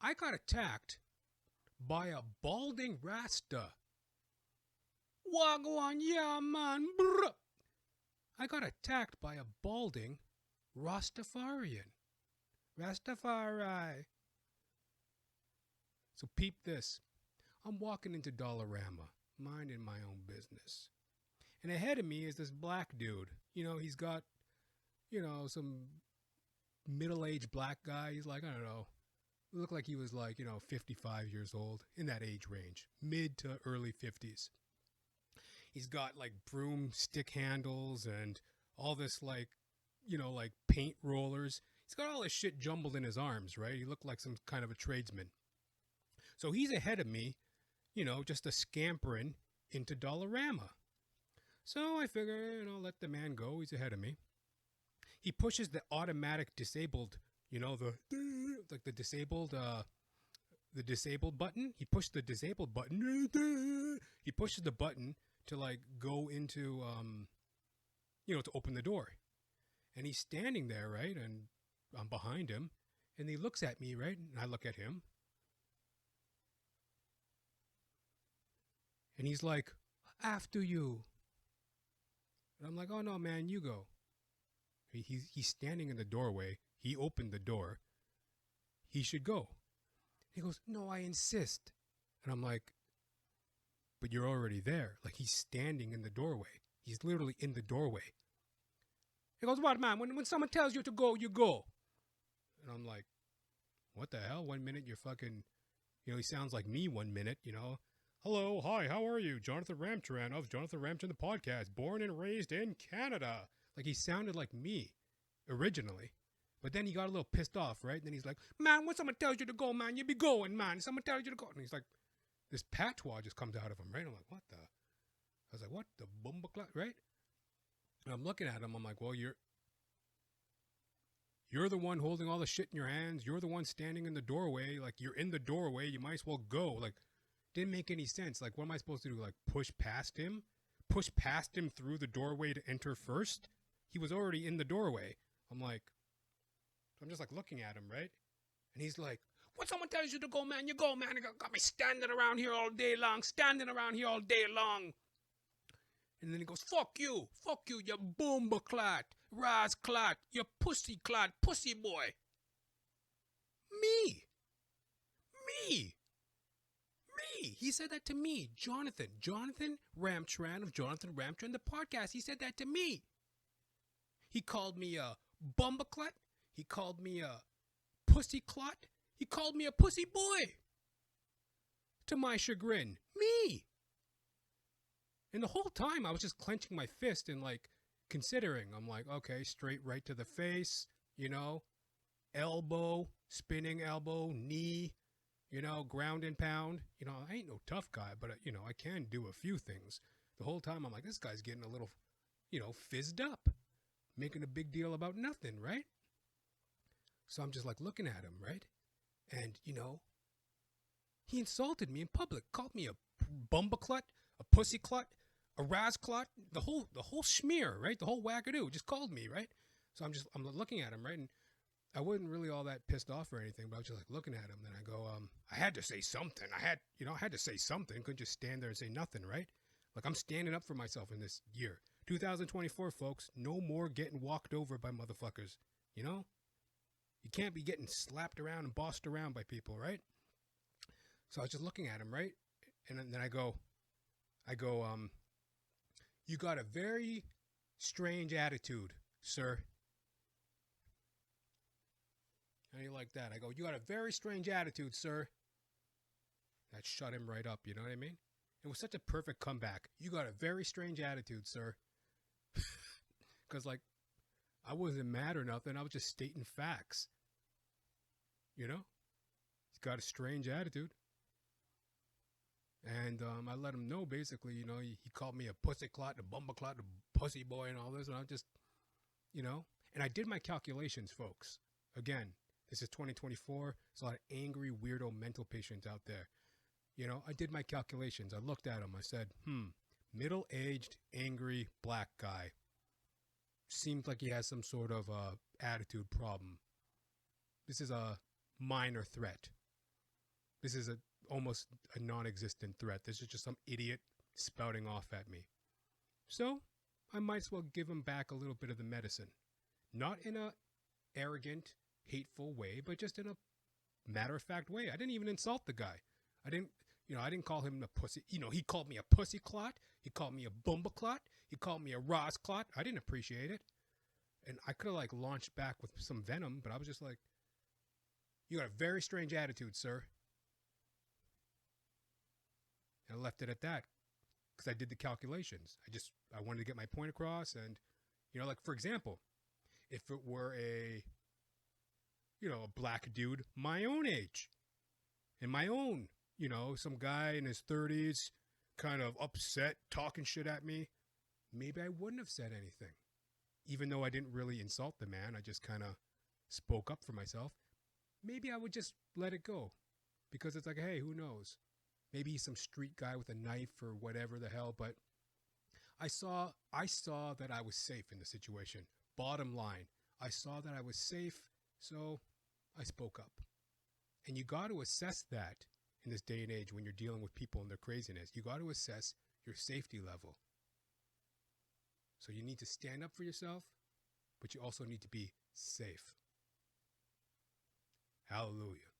I got attacked by a balding Rasta. Wagwan, yeah, man. Brr. I got attacked by a balding Rastafarian. Rastafari. So peep this. I'm walking into Dollarama, minding my own business. And ahead of me is this black dude. He's got, some middle-aged black guy. He's like, I don't know, looked like he was like, 55 years old, in that age range, mid to early 50s. He's got like broomstick handles and all this like, like paint rollers. He's got all this shit jumbled in his arms, right? He looked like some kind of a tradesman. So he's ahead of me, just a scampering into Dollarama. So I figure, let the man go. He's ahead of me. He pushes the automatic disabled, the disabled button. He pushed the disabled button. He pushes the button to like go into, to open the door. And he's standing there, right? And I'm behind him. And he looks at me, right? And I look at him. And he's like, after you. And I'm like, oh no, man, you go. He's standing in the doorway. He opened the door. He should go. He goes, no, I insist. And I'm like, but you're already there. Like, he's standing in the doorway. He's literally in the doorway. He goes, what, man? When someone tells you to go, you go. And I'm like, what the hell? 1 minute you're fucking, he sounds like me 1 minute, Hello, hi, how are you? Johnathan Ramcharan of Johnathan Ramcharan, the podcast, born and raised in Canada. Like, he sounded like me originally. But then he got a little pissed off, right? And then he's like, man, when someone tells you to go, man, you be going, man. Someone tells you to go. And he's like, this patois just comes out of him, right? I'm like, what the? I was like, what the bumbleclot, right? And I'm looking at him. I'm like, well, you're the one holding all the shit in your hands. You're the one standing in the doorway. Like, you're in the doorway. You might as well go. Like, didn't make any sense. Like, what am I supposed to do? Like, push past him? Push past him through the doorway to enter first? He was already in the doorway. I'm just like looking at him, right? And he's like, when someone tells you to go, man, you go, man. You got me standing around here all day long. And then he goes, fuck you, you boomba-clat, raz-clat, you pussy-clat, pussy boy. Me. He said that to me, Johnathan Ramcharan of Johnathan Ramcharan, the podcast. He said that to me. He called me a bumbaclut. He called me a pussy clot. He called me a pussy boy. To my chagrin. Me. And the whole time I was just clenching my fist and like considering. I'm like, okay, straight right to the face, elbow, spinning elbow, knee, ground and pound. I ain't no tough guy, but, I can do a few things. The whole time I'm like, this guy's getting a little, fizzed up. Making a big deal about nothing, right? So I'm just like looking at him, right? And, he insulted me in public, called me a bumbaclut, a pussyclut, a razclut, the whole schmear, right? The whole wackadoo just called me, right? So I'm looking at him, right? And I wasn't really all that pissed off or anything, but I was just like looking at him. Then I go, I had to say something. I had to say something. Couldn't just stand there and say nothing, right? Like, I'm standing up for myself in this year. 2024, folks, no more getting walked over by motherfuckers, You can't be getting slapped around and bossed around by people, right? So I was just looking at him, right? And then I go, you got a very strange attitude, sir. How do you like that? I go, you got a very strange attitude, sir. That shut him right up, you know what I mean? It was such a perfect comeback. You got a very strange attitude, sir. Because, like, I wasn't mad or nothing. I was just stating facts. He's got a strange attitude. And I let him know, basically, he called me a pussyclot, a bumbaclot, a pussy boy and all this. And I just, and I did my calculations, folks. Again, this is 2024. There's a lot of angry, weirdo mental patients out there. I did my calculations. I looked at him. I said, middle-aged, angry, black guy. Seems like he has some sort of attitude problem. This is a minor threat. This is almost a non-existent threat. This is just some idiot spouting off at me. So I might as well give him back a little bit of the medicine. Not in a arrogant, hateful way, but just in a matter-of-fact way. I didn't even insult the guy. I didn't call him a pussy. He called me a pussy clot. He called me a bumba clot. He called me a Ross clot. I didn't appreciate it. And I could have launched back with some venom, but I was just like, you got a very strange attitude, sir. And I left it at that because I did the calculations. I wanted to get my point across. And, for example, if it were a black dude my own age and my own, some guy in his 30s kind of upset, talking shit at me, maybe I wouldn't have said anything. Even though I didn't really insult the man, I just kind of spoke up for myself. Maybe I would just let it go because it's like, hey, who knows? Maybe he's some street guy with a knife or whatever the hell. But I saw that I was safe in the situation. Bottom line, I saw that I was safe, so I spoke up. And you got to assess that in this day and age when you're dealing with people and their craziness. You got to assess your safety level. So you need to stand up for yourself, but you also need to be safe. Hallelujah.